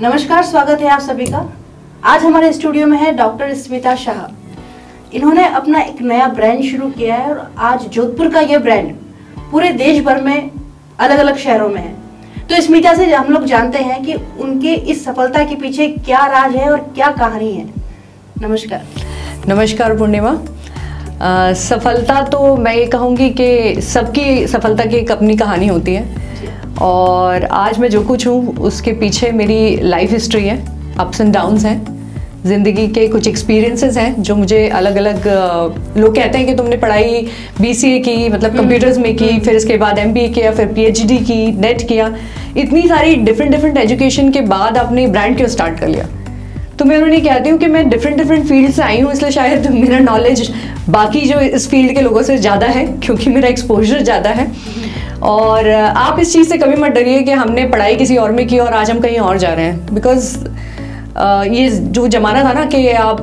नमस्कार, स्वागत है आप सभी का। आज हमारे स्टूडियो में है डॉक्टर स्मिता शाह। इन्होंने अपना एक नया ब्रांड शुरू किया है और आज जोधपुर का ये ब्रांड पूरे देश भर में अलग अलग शहरों में है। तो स्मिता से हम लोग जानते हैं कि उनके इस सफलता के पीछे क्या राज है और क्या कहानी है। नमस्कार। नमस्कार पूर्णिमा। सफलता तो मैं ये कहूँगी कि सबकी सफलता की एक अपनी कहानी होती है और आज मैं जो कुछ हूँ उसके पीछे मेरी लाइफ हिस्ट्री है, अप्स एंड डाउन्स हैं, ज़िंदगी के कुछ एक्सपीरियंसेस हैं जो मुझे अलग अलग लोग कहते हैं कि तुमने पढ़ाई BCA की, मतलब कंप्यूटर्स में की, फिर इसके बाद MBA किया, फिर PhD की, नेट किया, इतनी सारी डिफरेंट एजुकेशन के बाद आपने ब्रांड क्यों स्टार्ट कर लिया। तो मैं उन्हें कहती हूँ कि मैं डिफरेंट फील्ड से आई हूँ, इसलिए शायद मेरा नॉलेज बाकी जो इस फील्ड के लोगों से ज़्यादा है क्योंकि मेरा एक्सपोजर ज़्यादा है। और आप इस चीज़ से कभी मत डरिए कि हमने पढ़ाई किसी और में की और आज हम कहीं और जा रहे हैं, बिकॉज ये जो ज़माना था ना कि आप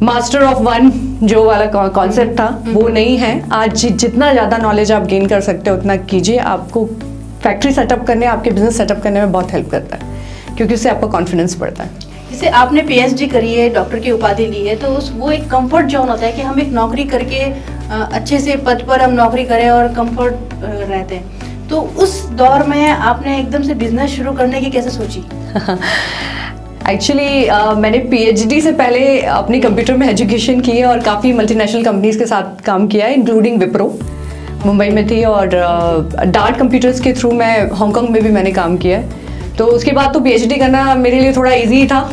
मास्टर ऑफ वन जो वाला कॉन्सेप्ट था वो नहीं है। आज जितना ज़्यादा नॉलेज आप गेन कर सकते हो उतना कीजिए। आपको फैक्ट्री सेटअप करने, आपके बिजनेस सेटअप करने में बहुत हेल्प करता है क्योंकि उससे आपका कॉन्फिडेंस बढ़ता है। जैसे आपने PhD करी है, डॉक्टर की उपाधि ली है, तो वो एक कंफर्ट जोन होता है कि हम एक नौकरी करके अच्छे से पद पर हम नौकरी करें और कंफर्ट रहते हैं। तो उस दौर में आपने एकदम से बिजनेस शुरू करने की कैसे सोची? एक्चुअली मैंने PhD से पहले अपनी कंप्यूटर में एजुकेशन की है और काफ़ी मल्टीनेशनल कंपनीज के साथ काम किया है, इंक्लूडिंग विप्रो मुंबई में थी, और डार्ट कंप्यूटर्स के थ्रू मैं हांगकांग में भी मैंने काम किया है। तो उसके बाद तो PhD करना मेरे लिए थोड़ा इजी था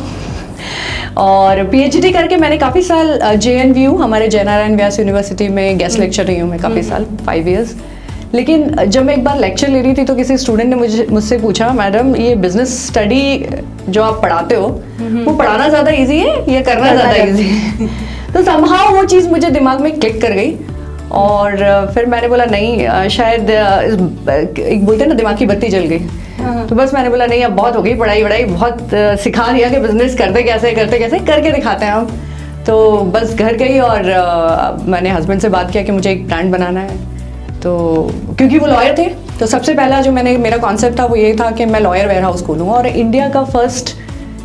और PhD करके मैंने काफ़ी साल JNVU, हमारे जयनारायण व्यास यूनिवर्सिटी में गेस्ट लेक्चर रही हूँ मैं काफ़ी साल, 5 इयर्स। लेकिन जब मैं एक बार लेक्चर ले रही थी तो किसी स्टूडेंट ने मुझसे पूछा, मैडम ये बिजनेस स्टडी जो आप पढ़ाते हो वो पढ़ाना ज़्यादा ईजी है या करना ज़्यादा ईजी है? तो समहाउ वो चीज़ मुझे दिमाग में क्लिक कर गई और फिर मैंने बोला नहीं, शायद एक बोलते हैं ना दिमाग की बत्ती जल गई। तो बस मैंने बोला नहीं, अब बहुत हो गई पढ़ाई बहुत सिखा दिया कि बिजनेस करते कैसे करके दिखाते हैं हम। तो बस घर गई और मैंने हस्बैंड से बात किया कि मुझे एक ब्रांड बनाना है। तो क्योंकि वो लॉयर थे तो सबसे पहला जो मेरा कॉन्सेप्ट था वो ये था कि मैं लॉयर वेयर हाउस खोलूँ, और इंडिया का first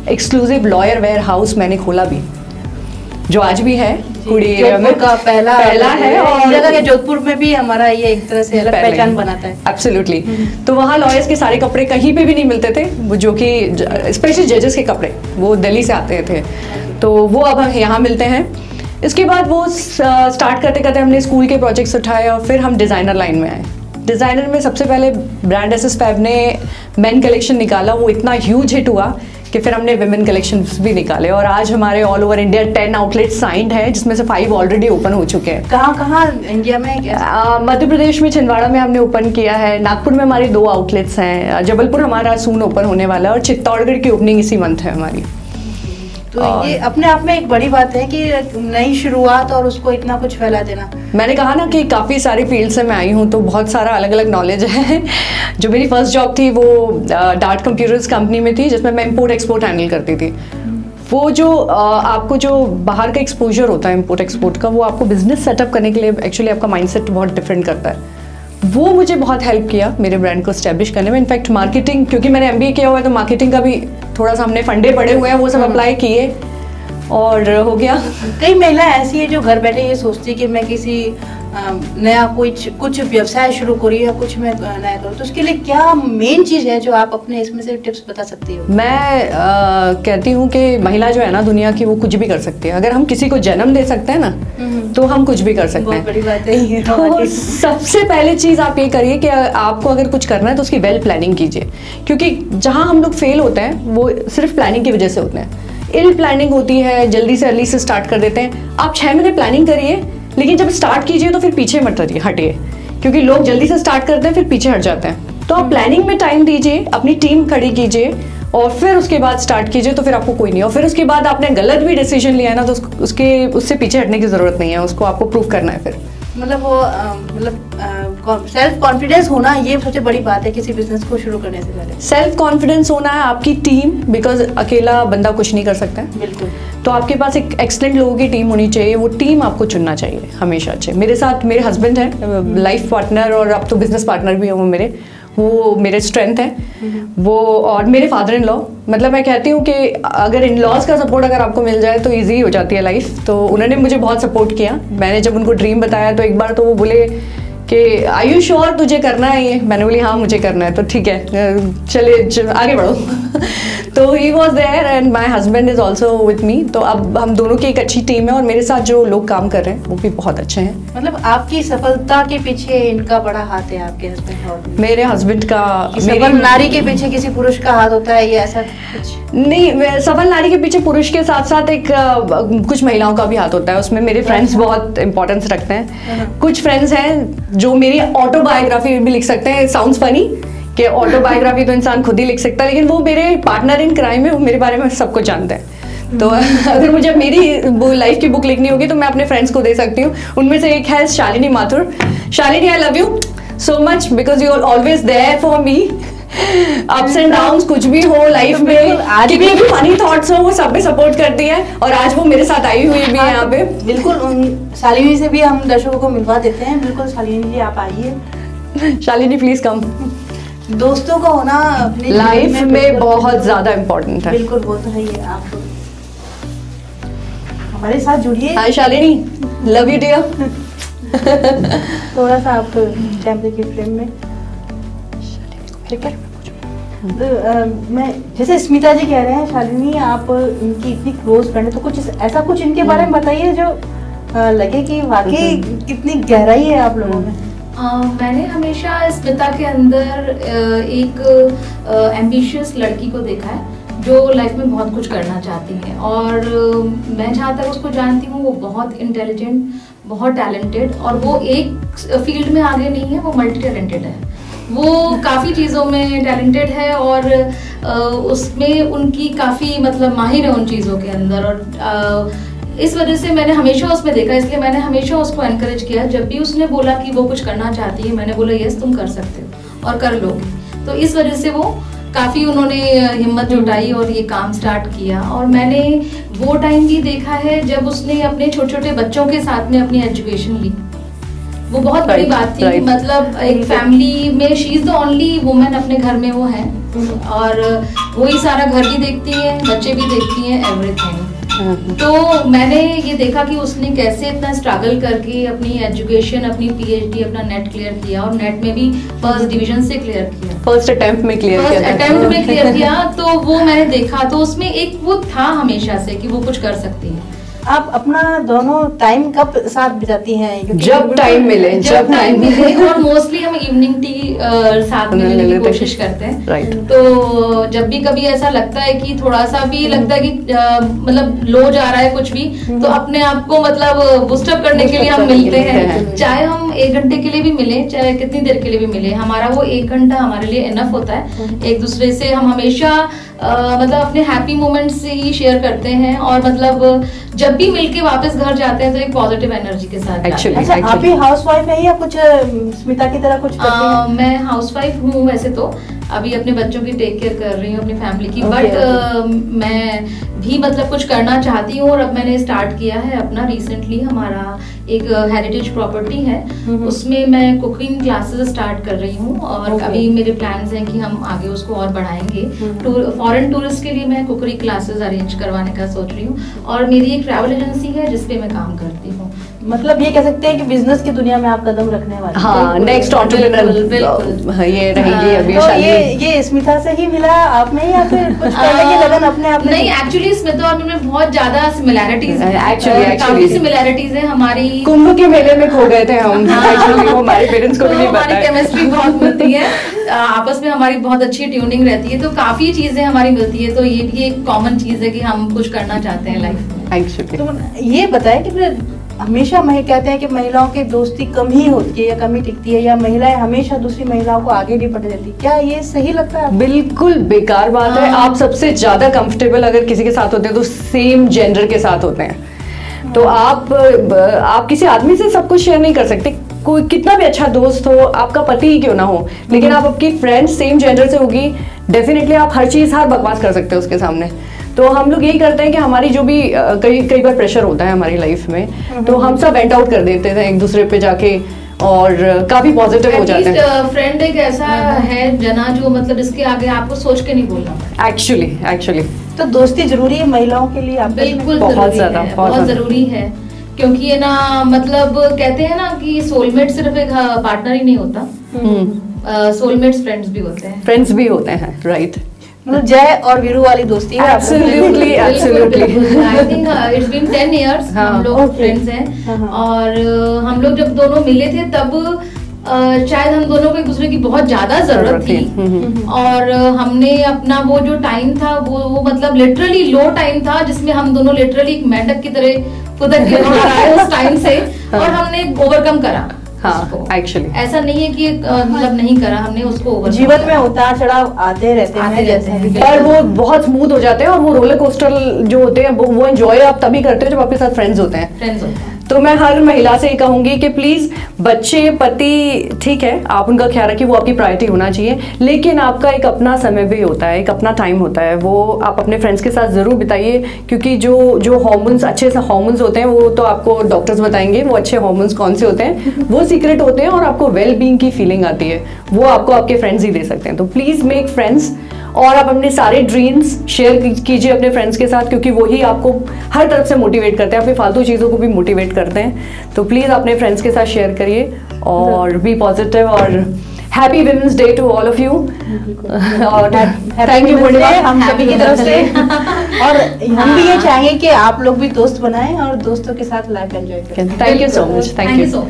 exclusive lawyer warehouse मैंने खोला भी, जो आज भी है कुड़ी एरिया में का पहला है और जोधपुर में भी हमारा ये एक तरह से अलग पहचान बनाता है। एब्सोल्युटली। तो वहाँ लॉयर्स के सारे कपड़े कहीं पे भी नहीं मिलते थे, वो जो कि स्पेशली जजेस के कपड़े वो दिल्ली से आते थे, तो वो अब यहाँ मिलते हैं। इसके बाद वो स्टार्ट करते करते हमने स्कूल के प्रोजेक्ट्स उठाए और फिर हम डिज़ाइनर लाइन में आए। डिज़ाइनर में सबसे पहले ब्रांड SS फैब ने मेन कलेक्शन निकाला, वो इतना ह्यूज हिट हुआ कि फिर हमने विमेन कलेक्शंस भी निकाले और आज हमारे all over India 10 outlet signed है, जिसमें से 5 ऑलरेडी ओपन हो चुके हैं। कहाँ इंडिया में? मध्य प्रदेश में छिंदवाड़ा में हमने ओपन किया है, नागपुर में हमारी 2 आउटलेट्स हैं, जबलपुर हमारा सून ओपन होने वाला है और चित्तौड़गढ़ की ओपनिंग इसी मंथ है हमारी। तो ये अपने आप में एक बड़ी बात है कि नई शुरुआत और उसको इतना कुछ फैला देना। मैंने कहा ना कि काफ़ी सारी फील्ड से मैं आई हूँ तो बहुत सारा अलग अलग नॉलेज है। जो मेरी फर्स्ट जॉब थी वो डार्ट कंप्यूटर्स कंपनी में थी, जिसमें मैं इंपोर्ट एक्सपोर्ट हैंडल करती थी। वो जो आपको जो बाहर का एक्सपोजर होता है इंपोर्ट एक्सपोर्ट का, वो आपको बिजनेस सेटअप करने के लिए एक्चुअली आपका माइंडसेट बहुत डिफरेंट करता है। वो मुझे बहुत हेल्प किया मेरे ब्रांड को एस्टेब्लिश करने में। इनफैक्ट मार्केटिंग, क्योंकि मैंने MBA किया हुआ है तो मार्केटिंग का भी थोड़ा सा हमने फंडे पड़े हुए हैं, वो सब अप्लाई किए और हो गया। कई महिला ऐसी है जो घर बैठे ये सोचती है कि मैं किसी नया कुछ व्यवसाय शुरू करूँ या कुछ मैं नया करूँ, तो उसके लिए क्या मेन चीज़ है जो आप अपने इसमें से टिप्स बता सकती हो? मैं कहती हूँ कि महिला जो है ना दुनिया की, वो कुछ भी कर सकती है। अगर हम किसी को जन्म दे सकते हैं ना तो हम कुछ भी कर सकते हैं। बहुत बड़ी बात है ये। तो सबसे पहले चीज़ आप ये करिए कि आपको अगर कुछ करना है तो उसकी वेल प्लानिंग कीजिए, क्योंकि जहाँ हम लोग फेल होते हैं वो सिर्फ प्लानिंग की वजह से होते हैं। इल प्लानिंग होती है, जल्दी से अर्ली से स्टार्ट कर देते हैं। आप 6 महीने प्लानिंग करिए, लेकिन जब स्टार्ट कीजिए तो फिर पीछे मत हटिए, क्योंकि लोग जल्दी से स्टार्ट करते हैं फिर पीछे हट जाते हैं। तो आप प्लानिंग में टाइम दीजिए, अपनी टीम खड़ी कीजिए और फिर उसके बाद स्टार्ट कीजिए, तो फिर आपको कोई नहीं। और फिर उसके बाद आपने गलत भी डिसीजन लिया है ना तो उससे पीछे हटने की जरूरत नहीं है, उसको आपको प्रूव करना है फिर। मतलब वो सेल्फ कॉन्फिडेंस होना ये सबसे बड़ी बात है किसी बिजनेस को शुरू करने से पहले। सेल्फ कॉन्फिडेंस होना है, आपकी टीम, बिकॉज अकेला बंदा कुछ नहीं कर सकता है। बिल्कुल। तो आपके पास एक एक्सलेंट लोगों की टीम होनी चाहिए, वो टीम आपको चुनना चाहिए हमेशा। अच्छे मेरे साथ मेरे हस्बैंड हैं, लाइफ पार्टनर और अब तो बिजनेस पार्टनर भी हैं वो मेरे। वो मेरे स्ट्रेंथ है वो, और मेरे फादर इन लॉ। मतलब मैं कहती हूँ कि अगर इन लॉज का सपोर्ट अगर आपको मिल जाए तो ईजी हो जाती है लाइफ। तो उन्होंने मुझे बहुत सपोर्ट किया। मैंने जब उनको ड्रीम बताया तो एक बार तो वो बोले कि आर यू श्योर तुझे करना है ये? मैंने बोली हाँ मुझे करना है। तो ठीक है चले आगे बढ़ो। तो he was there and my husband is also with me. तो अब हम दोनों की एक अच्छी टीम है और मेरे साथ जो लोग काम कर रहे हैं वो भी बहुत अच्छे हैं। मतलब आपकी सफलता के पीछे इनका बड़ा हाथ है, आपके हस्बैंड और मेरे हस्बैंड का। सफल नारी के पीछे किसी पुरुष का हाथ होता है, ये ऐसा कुछ नहीं, सफल नारी के पीछे पुरुष के साथ साथ एक कुछ महिलाओं का भी हाथ होता है। उसमें मेरे फ्रेंड्स बहुत इंपॉर्टेंस रखते हैं। कुछ फ्रेंड्स हैं जो मेरी ऑटोबायोग्राफी भी लिख सकते हैं। साउंड्स फनी कि ऑटोबायोग्राफी तो इंसान खुद ही लिख सकता है, लेकिन वो मेरे पार्टनर इन क्राइम है, वो मेरे बारे में सब कुछ जानते हैं। तो अगर मुझे मेरी लाइफ की बुक लिखनी होगी तो मैं अपने फ्रेंड्स को दे सकती हूँ। उनमें से एक है Shalini Mathur. Shalini, I love you so much because you are always there for me. Ups and downs कुछ भी हो लाइफ में, आज भी फनी थॉट्स हो, वो सब में सपोर्ट करती है। और आज वो मेरे साथ आई हुई भी है यहाँ पे। बिल्कुल, शालिनी से भी हम दर्शकों को मिलवा देते हैं। बिल्कुल शालिनी जी आप आइए। Shalini please come. दोस्तों का होना अपनी लाइफ में बहुत ज्यादा इम्पोर्टेंट है। बिल्कुल वो तो है ही। आप हमारे साथ जुड़िए। हाय शालिनी, लव यू डियर। थोड़ा सा आप कैमरे की फ्रेम में, ठीक है। मैं जैसे स्मिता जी कह रहे हैं शालिनी आप इनकी इतनी क्लोज फ्रेंड है, तो कुछ ऐसा कुछ इनके बारे में बताइए जो लगे कि वाकई कितनी गहराई है आप लोगों में। मैंने हमेशा स्मिता के अंदर एक एम्बिशियस लड़की को देखा है जो लाइफ में बहुत कुछ करना चाहती है। और मैं जहाँ तक उसको जानती हूँ वो बहुत इंटेलिजेंट, बहुत टैलेंटेड, और वो एक फील्ड में आगे नहीं है, वो मल्टी टैलेंटेड है। वो काफ़ी चीज़ों में टैलेंटेड है और उसमें उनकी काफ़ी मतलब माहिर है उन चीज़ों के अंदर। और इस वजह से मैंने हमेशा उसमें देखा, इसलिए मैंने हमेशा उसको एनकरेज किया। जब भी उसने बोला कि वो कुछ करना चाहती है, मैंने बोला यस तुम कर सकते हो और कर लोगे। तो इस वजह से वो काफ़ी उन्होंने हिम्मत जुटाई और ये काम स्टार्ट किया। और मैंने वो टाइम भी देखा है जब उसने अपने छोटे छोटे बच्चों के साथ में अपनी एजुकेशन ली। वो बहुत बड़ी बात थी। मतलब एक फैमिली में she is the only women अपने घर में वो है, और वो ही सारा घर भी देखती है, बच्चे भी देखती हैं, एवरीथिंग। तो मैंने ये देखा कि उसने कैसे इतना स्ट्रगल करके अपनी एजुकेशन, अपनी पीएचडी, अपना नेट क्लियर किया, और नेट में भी फर्स्ट डिवीजन से क्लियर किया, फर्स्ट अटेम्प्ट में क्लियर किया। तो वो मैंने देखा, तो उसमें एक वो था हमेशा से कि वो कुछ कर सकती है। आप अपना दोनों टाइम कब साथ बिताती हैं? जब टाइम मिले, जब टाइम मिले। और मोस्टली हम इवनिंग टी साथ में लेने की कोशिश करते हैं। राइट। तो जब भी कभी ऐसा लगता है कि थोड़ा सा भी लगता है कि मतलब लो जा रहा है कुछ भी, तो अपने आप को मतलब बूस्टअप करने के लिए हम मिलते हैं। चाहे हम 1 घंटे के लिए भी मिले, चाहे कितनी देर के लिए भी मिले, हमारा वो 1 घंटा हमारे लिए इनफ होता है। एक दूसरे से हम हमेशा मतलब अपने हैप्पी मोमेंट्स ही शेयर करते हैं, और मतलब जब भी मिलके वापस घर जाते हैं तो एक पॉजिटिव एनर्जी के साथ जाते हैं। अच्छा, आप ही हाउसवाइफ है या कुछ स्मिता की तरह कुछ करती हैं? मैं हाउसवाइफ हूँ वैसे तो, अभी अपने बच्चों की टेक केयर कर रही हूँ, अपनी फैमिली की। बट मैं भी मतलब कुछ करना चाहती हूँ, और अब मैंने स्टार्ट किया है अपना रिसेंटली। हमारा एक हेरिटेज प्रॉपर्टी है, उसमें मैं कुकिंग क्लासेस स्टार्ट कर रही हूँ, और अभी मेरे प्लान्स हैं कि हम आगे उसको और बढ़ाएंगे। फॉरेन टूरिस्ट के लिए मैं कुकरी क्लासेस अरेंज करवाने का सोच रही हूँ, और मेरी एक ट्रैवल एजेंसी है जिसपे मैं काम करती हूँ। मतलब ये कह सकते हैं कि बिजनेस की दुनिया में आप कदम रखने वाले हैं। हाँ, नेक्स्ट एंटरप्रेन्योर ये रहेगी अभी। तो ये स्मिता से ही मिला आप में, या फिर कुछ करने की लगन अपने आप में? नहीं, एक्चुअली स्मिता और मैं बहुत ज्यादा सिमिलैरिटीज है। काफी सिमिलैरिटीज है हमारी। कुंभ के मेले में खो गए थे हम। एक्चुअली हमारे पेरेंट्स को भी नहीं पता है। हमारी केमिस्ट्री बहुत मिलती है, आपस में हमारी बहुत अच्छी ट्यूनिंग रहती है, तो काफी चीजें हमारी मिलती है। तो ये भी एक कॉमन चीज है कि हम कुछ करना चाहते हैं लाइफ में। तो ये बताएं कि हमेशा कहते हैं कि महिलाओं की दोस्ती कम ही होती है या कम ही टिकती है, या महिलाएं हमेशा दूसरी महिलाओं को आगे नहीं बढ़ने देती, क्या ये सही लगता है? बिल्कुल बेकार बात है। आप सबसे ज्यादा कंफर्टेबल अगर किसी के साथ होते हैं तो सेम जेंडर के साथ होते हैं। तो आप किसी आदमी से सब कुछ शेयर नहीं कर सकते। कोई कितना भी अच्छा दोस्त हो, आपका पति ही क्यों ना हो, लेकिन आप आपकी फ्रेंड सेम जेंडर से होगी, डेफिनेटली आप हर चीज, हर बकवास कर सकते हो उसके सामने। तो हम लोग यही करते हैं कि हमारी जो भी कई बार प्रेशर होता है हमारी लाइफ में, तो हम सब वेंट आउट कर देते थे एक दूसरे पे जाके। और काफी पॉजिटिव हो जाते हैं। फ्रेंड एक ऐसा है जना जो मतलब इसके आगे आपको सोच के नहीं बोलना। एक्चुअली तो दोस्ती जरूरी है महिलाओं के लिए? आप बिल्कुल बहुत ज्यादा, बहुत जरूरी है, क्योंकि ये ना मतलब कहते हैं ना कि सोलमेट सिर्फ एक पार्टनर ही नहीं होता, सोलमेट्स फ्रेंड्स भी होते हैं, राइट। मतलब जय और वीरू वाली दोस्ती है। Absolutely I think it's been 10 years हम लोग फ्रेंड्स हैं। और हम लोग जब दोनों मिले थे तब शायद हम दोनों को एक दूसरे की बहुत ज्यादा जरूरत थी। और हमने अपना वो जो टाइम था वो मतलब लिटरली लो टाइम था, जिसमें हम दोनों लिटरली एक मेंढक की तरह फुदक के बाहर आए उस टाइम से, और हमने ओवरकम करा। हाँ, एक्चुअली ऐसा नहीं है कि मतलब नहीं करा, हमने उसको ओवरकम। जीवन में उतार चढ़ाव आते रहते हैं, पर वो बहुत स्मूथ हो जाते हैं, और वो रोलर कोस्टर जो होते हैं वो एंजॉय आप तभी करते हो जब आपके साथ फ्रेंड्स होते हैं। तो मैं हर महिला से ये कहूंगी कि प्लीज बच्चे पति ठीक है, आप उनका ख्याल रखिए, वो आपकी प्रायोरिटी होना चाहिए, लेकिन आपका एक अपना समय भी होता है, एक अपना टाइम होता है, वो आप अपने फ्रेंड्स के साथ जरूर बिताइए। क्योंकि जो हार्मोन्स, अच्छे से हार्मोन्स होते हैं, वो तो आपको डॉक्टर्स बताएंगे वो अच्छे हार्मोन्स कौन से होते हैं, वो सीक्रेट होते हैं, और आपको वेल बीइंग की फीलिंग आती है, वो आपको आपके फ्रेंड्स ही दे सकते हैं। तो प्लीज मेक फ्रेंड्स, और आप अपने सारे ड्रीम्स शेयर कीजिए अपने फ्रेंड्स के साथ, क्योंकि वही आपको हर तरफ से मोटिवेट करते हैं, अपनी फालतू चीज़ों को भी मोटिवेट करते हैं। तो प्लीज़ अपने फ्रेंड्स के साथ शेयर करिए और बी पॉजिटिव, और happy women's day to all of you. और थैंक यू पूर्णिमा हम सभी की तरफ से। और हम भी ये चाहेंगे कि आप लोग भी दोस्त बनाएं और दोस्तों के साथ लाइफ एंजॉय करें। Thank you so much, thank you.